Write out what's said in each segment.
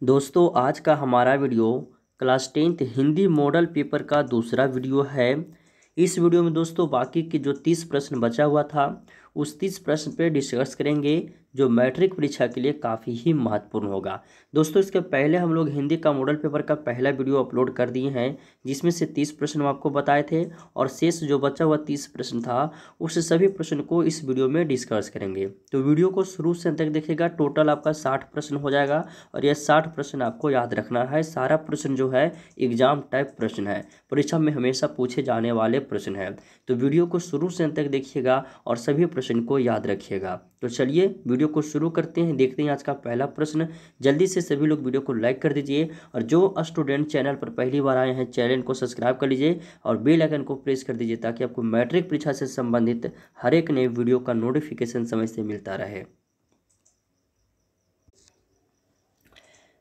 दोस्तों आज का हमारा video class 10th Hindi model paper का दूसरा वीडियो है। इस वीडियो में दोस्तों बाकी के जो 30 प्रश्न बचा हुआ था उस 30 प्रश्न पे डिस्कस करेंगे जो मैट्रिक परीक्षा के लिए काफ़ी ही महत्वपूर्ण होगा। दोस्तों इसके पहले हम लोग हिंदी का मॉडल पेपर का पहला वीडियो अपलोड कर दिए हैं जिसमें से 30 प्रश्न हम आपको बताए थे और शेष जो बचा हुआ 30 प्रश्न था उस सभी प्रश्न को इस वीडियो में डिस्कस करेंगे। तो वीडियो को शुरू से अंत तक देखिएगा। टोटल आपका 60 प्रश्न हो जाएगा और यह 60 प्रश्न आपको याद रखना है। सारा प्रश्न जो है एग्जाम टाइप प्रश्न है, परीक्षा में हमेशा पूछे जाने वाले प्रश्न है। तो वीडियो को शुरू से अंत तक देखिएगा और सभी प्रश्न को याद रखिएगा। तो चलिए वीडियो को शुरू करते हैं, देखते हैं आज का पहला प्रश्न। जल्दी से सभी लोग वीडियो को लाइक कर दीजिए और जो स्टूडेंट चैनल पर पहली बार आए हैं चैनल को सब्सक्राइब कर लीजिए और बेल आइकन को प्रेस कर दीजिए ताकि आपको मैट्रिक परीक्षा से संबंधित हर एक नए वीडियो का नोटिफिकेशन समय से मिलता रहे।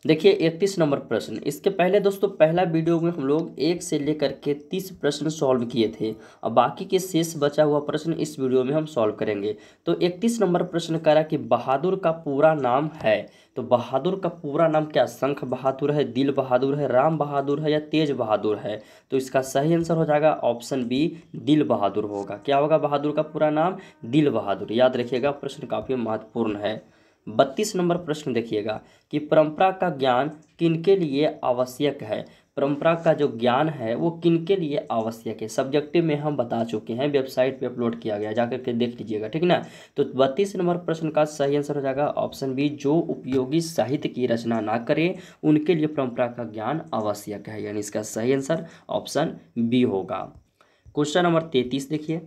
देखिए 31 नंबर प्रश्न। इसके पहले दोस्तों पहला वीडियो में हम लोग 1 से लेकर के 30 प्रश्न सॉल्व किए थे और बाकी के शेष बचा हुआ प्रश्न इस वीडियो में हम सॉल्व करेंगे। तो 31 नंबर प्रश्न कह रहा कि बहादुर का पूरा नाम है। तो बहादुर का पूरा नाम क्या? शंख बहादुर है, दिल बहादुर है, राम बहादुर है या तेज बहादुर है? तो इसका सही आंसर हो जाएगा ऑप्शन बी, दिल बहादुर होगा। क्या होगा बहादुर का पूरा नाम? दिल बहादुर। याद रखिएगा, प्रश्न काफ़ी महत्वपूर्ण है। 32 नंबर प्रश्न देखिएगा कि परंपरा का ज्ञान किनके लिए आवश्यक है। परंपरा का जो ज्ञान है वो किनके लिए आवश्यक है, सब्जेक्टिव में हम बता चुके हैं, वेबसाइट पे अपलोड किया गया, जाकर के देख लीजिएगा, ठीक ना। तो 32 नंबर प्रश्न का सही आंसर हो जाएगा ऑप्शन बी, जो उपयोगी साहित्य की रचना ना करें उनके लिए परंपरा का ज्ञान आवश्यक है, यानी इसका सही आंसर ऑप्शन बी होगा। क्वेश्चन नंबर 33 देखिए।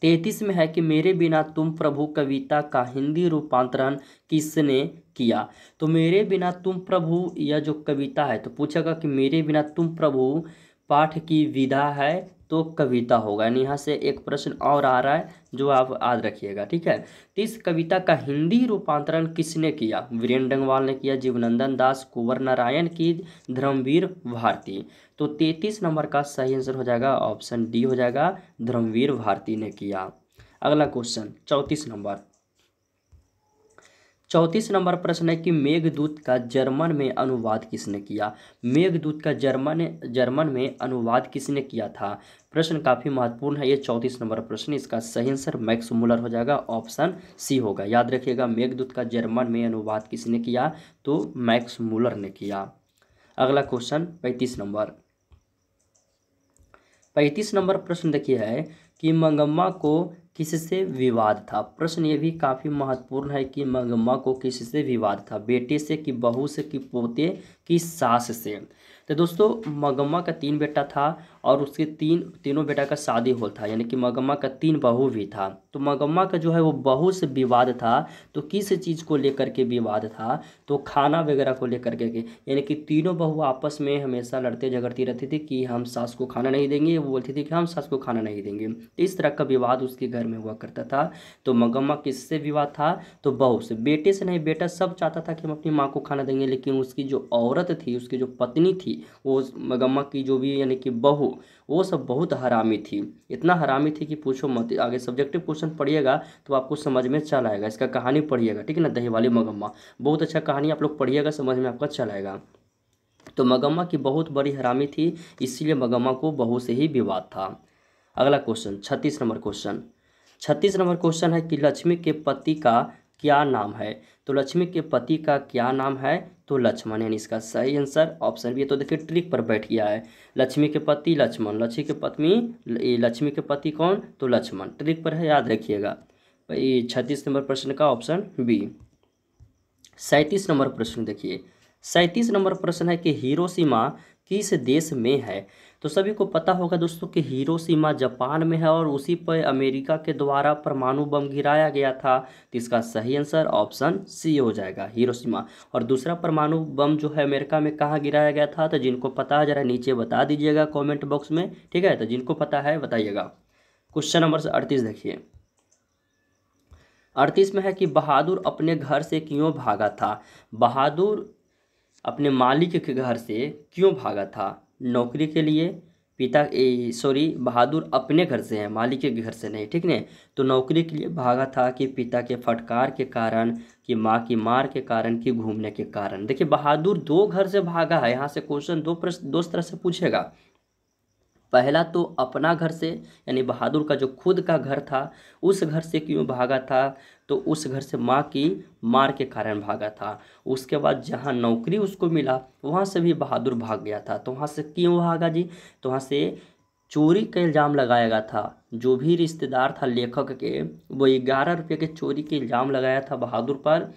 33 में है कि मेरे बिना तुम प्रभु कविता का हिंदी रूपांतरण किसने किया। तो मेरे बिना तुम प्रभु यह जो कविता है, तो पूछेगा कि मेरे बिना तुम प्रभु पाठ की विधा है तो कविता होगा। यानी यहाँ से एक प्रश्न और आ रहा है जो आप याद रखिएगा, ठीक है। तो इस कविता का हिंदी रूपांतरण किसने किया? वीरेंद्र डंगवाल ने किया, जीवनंदन दास, कुंवर नारायण की, धर्मवीर भारती। तो 33 नंबर का सही आंसर हो जाएगा ऑप्शन डी हो जाएगा, धर्मवीर भारती ने किया। अगला क्वेश्चन 34 नंबर। 34 नंबर प्रश्न है कि मेघदूत का जर्मन में अनुवाद किसने किया। मेघदूत का जर्मन में अनुवाद किसने किया था? प्रश्न काफ़ी महत्वपूर्ण है ये 34 नंबर प्रश्न। इसका सही आंसर मैक्स मुलर हो जाएगा, ऑप्शन सी होगा। याद रखिएगा, मेघदूत का जर्मन में अनुवाद किसने किया? तो मैक्स मुलर ने किया। अगला क्वेश्चन 35 नंबर। 35 नंबर प्रश्न देखिए है कि मंगम्मा को किससे विवाद था। प्रश्न ये भी काफ़ी महत्वपूर्ण है कि मंगम्मा को किससे विवाद था, बेटे से कि बहू से कि पोते की सास से। तो दोस्तों मंगम्मा का 3 बेटा था और उसके तीनों बेटा का शादी हो था, यानी कि मंगम्मा का 3 बहू भी था। तो मंगम्मा का जो है वो बहू से विवाद था। तो किस चीज़ को लेकर के विवाद था? तो खाना वगैरह को लेकर के, यानी कि तीनों बहू आपस में हमेशा लड़ते झगड़ती रहती थी कि हम सास को खाना नहीं देंगे, वो बोलती थी कि हम सास को खाना नहीं देंगे। इस तरह का विवाद उसके घर में हुआ करता था। तो मंगम्मा किससे विवाद था? तो बहू से। बेटे से नहीं, बेटा सब चाहता था कि हम अपनी माँ को खाना देंगे, लेकिन उसकी जो औरत थी, उसकी जो पत्नी थी, वो मंगम्मा की जो भी यानी कि बहू, वो सब बहुत हरामी थी। इतना हरामी थी कि पूछो मत। आगे सब्जेक्टिव क्वेश्चन पढ़िएगा तो आपको समझ में चल आएगा, इसका कहानी पढ़िएगा, ठीक है ना। दही वाली मंगम्मा बहुत अच्छा कहानी, आप लोग पढ़िएगा, समझ में आपका चल आएगा। तो मंगम्मा की बहुत बड़ी हरामी थी, इसीलिए मंगम्मा को बहू से ही विवाद था। अगला question 36 number question. 36 number question है कि लक्ष्मी के पति का क्या नाम है। तो लक्ष्मी के पति का क्या नाम है? तो लक्ष्मण, यानी इसका सही आंसर ऑप्शन बी। तो देखिए ट्रिक पर बैठ गया है, लक्ष्मी के पति लक्ष्मण, लक्ष्मी के पत्नी, लक्ष्मी के पति कौन? तो लक्ष्मण, ट्रिक पर है, याद रखिएगा। 36 नंबर प्रश्न का ऑप्शन बी। 37 नंबर प्रश्न देखिए। 37 नंबर प्रश्न है कि हिरोशिमा किस देश में है। तो सभी को पता होगा दोस्तों कि हिरोशिमा जापान में है और उसी पर अमेरिका के द्वारा परमाणु बम गिराया गया था। तो इसका सही आंसर ऑप्शन सी हो जाएगा, हिरोशिमा। और दूसरा परमाणु बम जो है अमेरिका में कहाँ गिराया गया था? तो जिनको पता है जरा नीचे बता दीजिएगा कॉमेंट बॉक्स में, ठीक है। तो जिनको पता है बताइएगा। क्वेश्चन नंबर 38 देखिए। 38 में है कि बहादुर अपने घर से क्यों भागा था। बहादुर अपने मालिक के घर से क्यों भागा था? नौकरी के लिए, पिता सॉरी बहादुर अपने घर से है, मालिक के घर से नहीं, ठीक नहीं। तो नौकरी के लिए भागा था कि पिता के फटकार के कारण, कि माँ की मार के कारण, कि घूमने के कारण। देखिए बहादुर दो घर से भागा है, यहाँ से क्वेश्चन दो प्रश्न दो तरह से पूछेगा। पहला तो अपना घर से, यानी बहादुर का जो खुद का घर था उस घर से क्यों भागा था, तो उस घर से माँ की मार के कारण भागा था। उसके बाद जहाँ नौकरी उसको मिला वहाँ से भी बहादुर भाग गया था। तो वहाँ से क्यों भागा जी, तो वहाँ से चोरी का इल्ज़ाम लगाया गया था। जो भी रिश्तेदार था लेखक के, वो 11 रुपये के चोरी के इल्ज़ाम लगाया था बहादुर पर।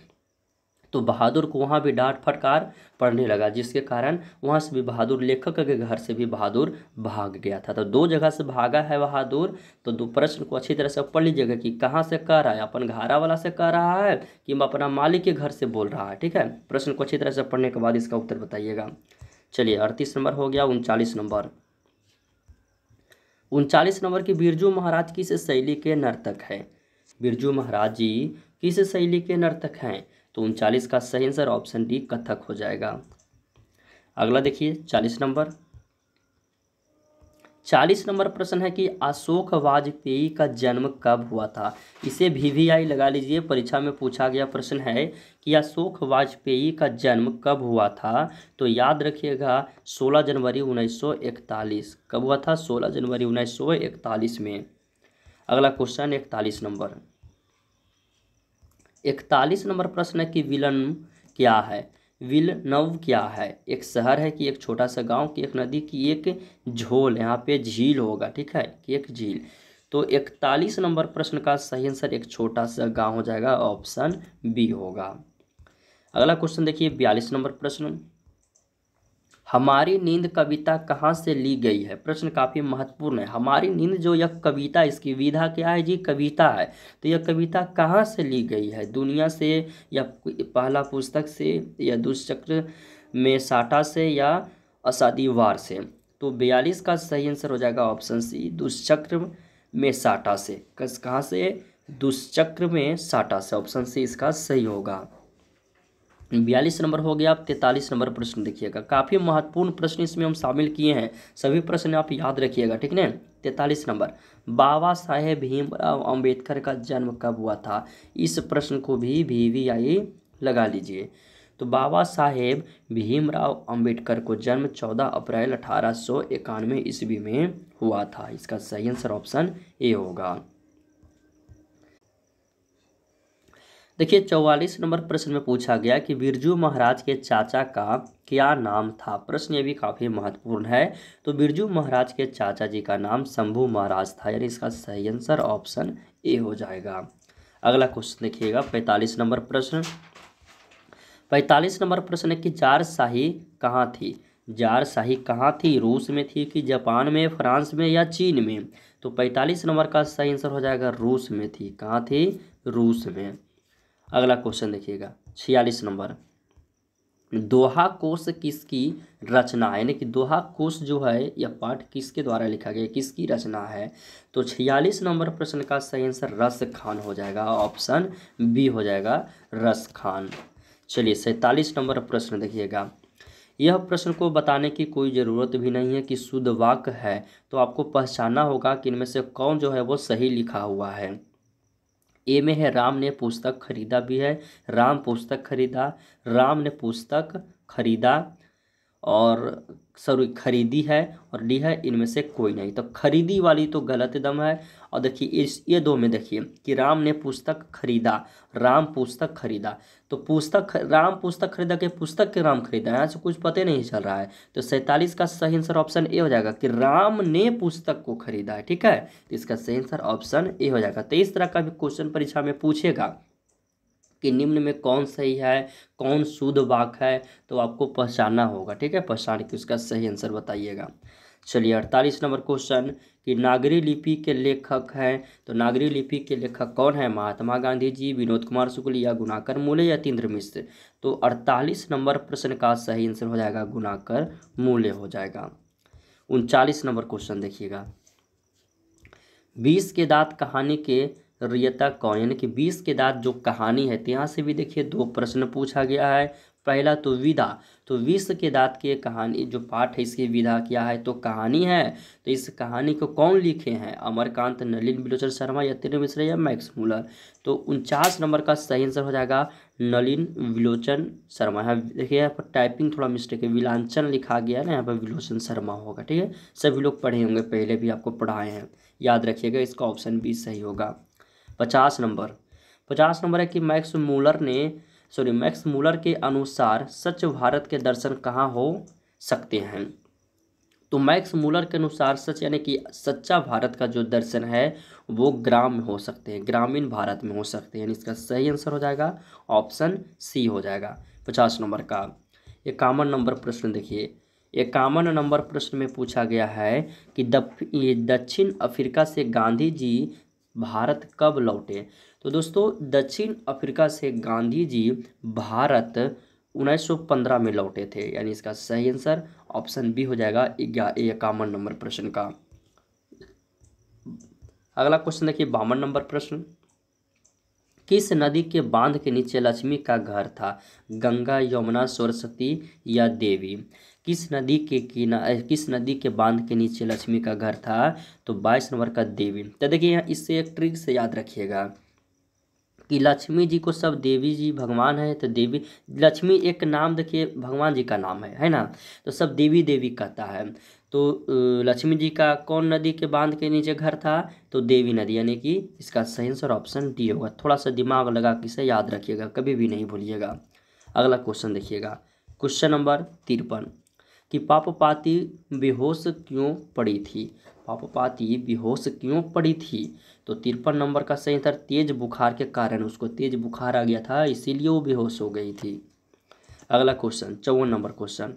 तो बहादुर को वहाँ भी डांट फटकार पड़ने लगा, जिसके कारण वहाँ से भी बहादुर, लेखक के घर से भी बहादुर भाग गया था। तो दो जगह से भागा है बहादुर। तो दो प्रश्न को अच्छी तरह से पढ़ लीजिएगा कि कहाँ से कह रहा है, अपन घारा वाला से कह रहा है कि अपना मालिक के घर से बोल रहा है। ठीक है, प्रश्न को अच्छी तरह से पढ़ने के बाद इसका उत्तर बताइएगा। चलिए 38 नंबर हो गया। 39 नंबर, 39 नंबर की बिरजू महाराज किस शैली के नर्तक हैं? बिरजू महाराज जी किस शैली के नर्तक हैं? तो 39 का सही आंसर ऑप्शन डी कथक हो जाएगा। अगला देखिए 40 नंबर, 40 नंबर प्रश्न है कि अशोक वाजपेयी का जन्म कब हुआ था? इसे VVI लगा लीजिए, परीक्षा में पूछा गया प्रश्न है कि अशोक वाजपेयी का जन्म कब हुआ था। तो याद रखिएगा 16 जनवरी 1941। कब हुआ था? 16 जनवरी 1941 में। अगला क्वेश्चन 41 नंबर, 41 नंबर प्रश्न है कि विलन क्या है? विलनव क्या है? एक शहर है कि एक छोटा सा गांव, की एक नदी, की एक झोल, यहाँ पे झील होगा, ठीक है, कि एक झील। तो 41 नंबर प्रश्न का सही आंसर एक छोटा सा गांव हो जाएगा, ऑप्शन बी होगा। अगला क्वेश्चन देखिए 42 नंबर प्रश्न, हमारी नींद कविता कहाँ से ली गई है? प्रश्न काफ़ी महत्वपूर्ण है। हमारी नींद जो यह कविता, इसकी विधा क्या है जी? कविता है। तो यह कविता कहाँ से ली गई है? दुनिया से, या पहला पुस्तक से, या दुष्चक्र में साटा से, या असादी वार से? तो 42 का सही आंसर हो जाएगा ऑप्शन सी, दुष्चक्र में साटा से। कहाँ से? दुष्चक्र में साटा से। ऑप्शन सी इसका सही होगा। 42 नंबर हो गया। अब 43 नंबर प्रश्न देखिएगा, काफ़ी महत्वपूर्ण प्रश्न इसमें हम शामिल किए हैं, सभी प्रश्न आप याद रखिएगा, ठीक है। 43 नंबर, बाबा साहेब भीमराव अंबेडकर का जन्म कब हुआ था? इस प्रश्न को भी VVI लगा लीजिए। तो बाबा साहेब भीमराव अंबेडकर को जन्म 14 अप्रैल 1891 ईस्वी में हुआ था। इसका सही आंसर ऑप्शन ए होगा। देखिए 44 नंबर प्रश्न में पूछा गया कि बिरजू महाराज के चाचा का क्या नाम था? प्रश्न ये भी काफ़ी महत्वपूर्ण है। तो बिरजू महाराज के चाचा जी का नाम शंभू महाराज था, यानी इसका सही आंसर ऑप्शन ए हो जाएगा। अगला क्वेश्चन देखिएगा 45 नंबर प्रश्न, 45 नंबर प्रश्न है कि जार शाही कहाँ थी? जार शाही कहाँ थी? रूस में थी, कि जापान में, फ्रांस में, या चीन में? तो 45 नंबर का सही आंसर हो जाएगा रूस में थी। कहाँ थी? रूस में। अगला क्वेश्चन देखिएगा 46 नंबर, दोहा कोश किसकी रचना है? यानी कि दोहा कोश जो है यह पाठ किसके द्वारा लिखा गया, किसकी रचना है? तो 46 नंबर प्रश्न का सही आंसर रस खान हो जाएगा, ऑप्शन बी हो जाएगा, रस खान। चलिए 47 नंबर प्रश्न देखिएगा, यह प्रश्न को बताने की कोई ज़रूरत भी नहीं है कि शुद्ध वाक्य है, तो आपको पहचानना होगा कि इनमें से कौन जो है वो सही लिखा हुआ है। ए में है राम ने पुस्तक खरीदा भी है, राम पुस्तक खरीदा, राम ने पुस्तक खरीदा, और सॉरी खरीदी है, और डी है इनमें से कोई नहीं। तो खरीदी वाली तो गलत एकदम है। और देखिए ये दो में देखिए कि राम ने पुस्तक खरीदा, राम पुस्तक खरीदा, तो पुस्तक राम पुस्तक खरीदा के पुस्तक के राम खरीदा, यहाँ से कुछ पता नहीं चल रहा है। तो 47 का सही आंसर ऑप्शन ए हो जाएगा कि राम ने पुस्तक को खरीदा है, ठीक है। तो इसका सही आंसर ऑप्शन ए हो जाएगा। तो इस तरह का भी क्वेश्चन परीक्षा में पूछेगा कि निम्न में कौन सही है, कौन शुद्ध वाक्य है, तो आपको पहचानना होगा, ठीक है। पहचान के उसका सही आंसर बताइएगा। चलिए 48 नंबर क्वेश्चन कि नागरी लिपि के लेखक हैं, तो नागरी लिपि के लेखक कौन है? महात्मा गांधी जी, विनोद कुमार शुक्ल, या गुणाकर मूले, या यतीन्द्र मिश्र? तो 48 नंबर प्रश्न का सही आंसर हो जाएगा गुणाकर मूले हो जाएगा। 39 नंबर क्वेश्चन देखिएगा, 20 के दांत कहानी के रचयिता कौन? यानी कि 20 के दांत जो कहानी है, तो यहाँ से भी देखिए दो प्रश्न पूछा गया है। पहला तो विधा, तो विश्व के दांत की कहानी जो पाठ है इसकी विधा क्या है तो कहानी है। तो इस कहानी को कौन लिखे हैं, अमरकांत, नलिन विलोचन शर्मा, यतीन्द्र मिश्र या मैक्स मूलर। तो 49 नंबर का सही आंसर हो जाएगा नलिन विलोचन शर्मा। यहाँ देखिए यहाँ पर टाइपिंग थोड़ा मिस्टेक है, विलांचन लिखा गया है ना, यहाँ पर विलोचन शर्मा होगा। ठीक है, सभी लोग पढ़े होंगे, पहले भी आपको पढ़ाए हैं, याद रखिएगा, इसका ऑप्शन बी सही होगा। 50 नंबर है कि मैक्स मूलर के अनुसार सच भारत के दर्शन कहाँ हो सकते हैं। तो मैक्स मूलर के अनुसार सच यानी कि सच्चा भारत का जो दर्शन है वो ग्राम में हो सकते हैं, ग्रामीण भारत में हो सकते हैं, यानी इसका सही आंसर हो जाएगा ऑप्शन सी हो जाएगा 50 नंबर का। 51 नंबर प्रश्न देखिए, 51 नंबर प्रश्न में पूछा गया है कि दक्षिण अफ्रीका से गांधी जी भारत कब लौटे। तो दोस्तों दक्षिण अफ्रीका से गांधी जी भारत 1915 में लौटे थे, यानी इसका सही आंसर ऑप्शन बी हो जाएगा 51 नंबर प्रश्न का। अगला क्वेश्चन देखिए 52 नंबर प्रश्न, किस नदी के बांध के नीचे लक्ष्मी का घर था, गंगा, यमुना, सरस्वती या देवी। किस नदी के बांध के नीचे लक्ष्मी का घर था, तो 22 नंबर का देवी। तो देखिए यहाँ इससे एक ट्रिक से याद रखिएगा कि लक्ष्मी जी को सब देवी जी भगवान है, तो देवी लक्ष्मी एक नाम देखिए भगवान जी का नाम है ना, तो सब देवी देवी कहता है। तो लक्ष्मी जी का कौन नदी के बांध के नीचे घर था, तो देवी नदी, यानी कि इसका सही आंसर ऑप्शन डी होगा। थोड़ा सा दिमाग लगा के इसे याद रखिएगा, कभी भी नहीं भूलिएगा। अगला क्वेश्चन देखिएगा, क्वेश्चन नंबर 53 कि पापपाती बेहोश क्यों पड़ी थी। पापपाती बेहोश क्यों पड़ी थी, तो 53 नंबर का सही आंसर तेज बुखार के कारण, उसको तेज बुखार आ गया था इसीलिए वो बेहोश हो गई थी। अगला question 54 number question,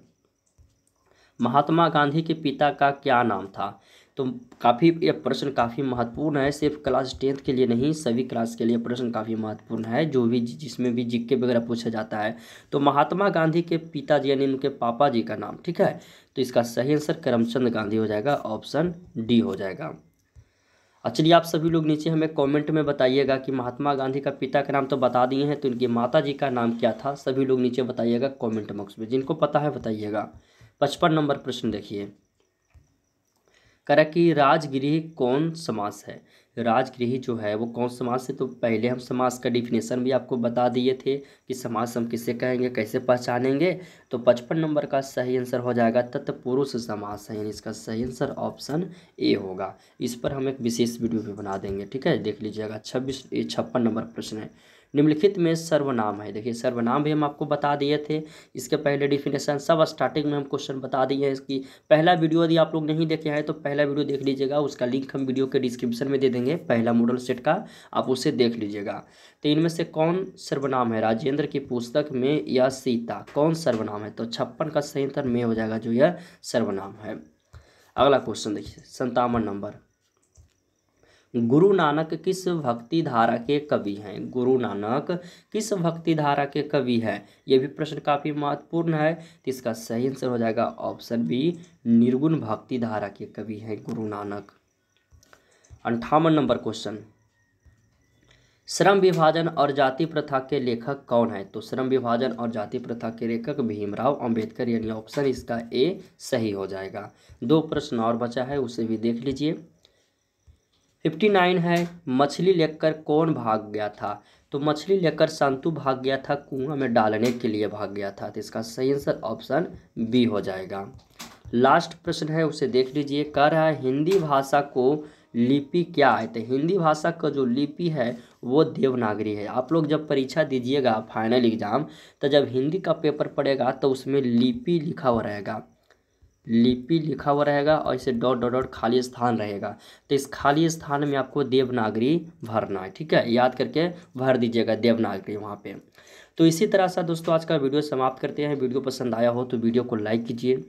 Mahatma Gandhi के पिता का क्या नाम था। तो काफ़ी ये प्रश्न काफ़ी महत्वपूर्ण है, सिर्फ क्लास 10th के लिए नहीं, सभी क्लास के लिए प्रश्न काफ़ी महत्वपूर्ण है, जो भी जिसमें भी जीके वगैरह पूछा जाता है। तो महात्मा गांधी के पिताजी यानी उनके पापा जी का नाम, ठीक है, तो इसका सही आंसर करमचंद गांधी हो जाएगा, ऑप्शन डी हो जाएगा। चलिए आप सभी लोग नीचे हमें कमेंट में बताइएगा कि महात्मा गांधी का पिता का नाम तो बता दिए हैं, तो इनकी माता जी का नाम क्या था, सभी लोग नीचे बताइएगा कमेंट बॉक्स में, जिनको पता है बताइएगा। 55 नंबर प्रश्न देखिए, कह रहा कि राजगृह कौन समास है। राजगृह जो है वो कौन समास है, तो पहले हम समास का डिफिनेशन भी आपको बता दिए थे कि समास हम किसे कहेंगे, कैसे पहचानेंगे। तो 55 नंबर का सही आंसर हो जाएगा तत्पुरुष समास है, यानी इसका सही आंसर ऑप्शन ए होगा। इस पर हम एक विशेष वीडियो भी बना देंगे, ठीक है, देख लीजिएगा। 56 नंबर प्रश्न है, निम्नलिखित में सर्वनाम है। देखिए सर्वनाम भी हम आपको बता दिए थे, इसके पहले डिफिनेशन सब स्टार्टिंग में हम क्वेश्चन बता दिए हैं। इसकी पहला वीडियो यदि आप लोग नहीं देखे हैं तो पहला वीडियो देख लीजिएगा, उसका लिंक हम वीडियो के डिस्क्रिप्शन में दे देंगे, पहला मॉडल सेट का, आप उसे देख लीजिएगा। तो इनमें से कौन सर्वनाम है, राजेंद्र की पुस्तक में या सीता, कौन सर्वनाम है, तो 56 का सही उत्तर में हो जाएगा, जो यह सर्वनाम है। अगला क्वेश्चन देखिए 57 नंबर, गुरु नानक किस भक्ति धारा के कवि हैं। गुरु नानक किस भक्ति धारा के कवि हैं, यह भी प्रश्न काफी महत्वपूर्ण है, तो इसका सही आंसर हो जाएगा ऑप्शन बी, निर्गुण भक्ति धारा के कवि हैं गुरु नानक। 58 नंबर क्वेश्चन, श्रम विभाजन और जाति प्रथा के लेखक कौन है। तो श्रम विभाजन और जाति प्रथा के लेखक भीमराव अंबेडकर, यानी ऑप्शन इसका ए सही हो जाएगा। 2 प्रश्न और बचा है, उसे भी देख लीजिए। 59 है, मछली लेकर कौन भाग गया था। तो मछली लेकर संतु भाग गया था, कुआं में डालने के लिए भाग गया था, तो इसका सही आंसर ऑप्शन बी हो जाएगा। लास्ट प्रश्न है, उसे देख लीजिए। कह रहा है हिंदी भाषा को लिपि क्या है। तो हिंदी भाषा का जो लिपि है वो देवनागरी है। आप लोग जब परीक्षा दीजिएगा फाइनल एग्जाम, तो जब हिंदी का पेपर पड़ेगा तो उसमें लिपि लिखा हुआ रहेगा, लिपि लिखा हुआ रहेगा और इसे डॉट डॉट डॉट खाली स्थान रहेगा, तो इस खाली स्थान में आपको देवनागरी भरना है, ठीक है, याद करके भर दीजिएगा देवनागरी वहाँ पे। तो इसी तरह से दोस्तों आज का वीडियो समाप्त करते हैं। वीडियो पसंद आया हो तो वीडियो को लाइक कीजिए,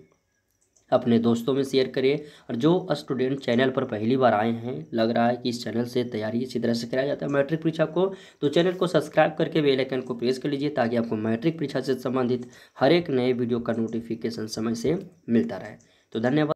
अपने दोस्तों में शेयर करिए, और जो स्टूडेंट चैनल पर पहली बार आए हैं, लग रहा है कि इस चैनल से तैयारी इसी तरह से कराया जाता है मैट्रिक परीक्षा को, तो चैनल को सब्सक्राइब करके बेल आइकन को प्रेस कर लीजिए, ताकि आपको मैट्रिक परीक्षा से संबंधित हर एक नए वीडियो का नोटिफिकेशन समय से मिलता रहे। तो धन्यवाद।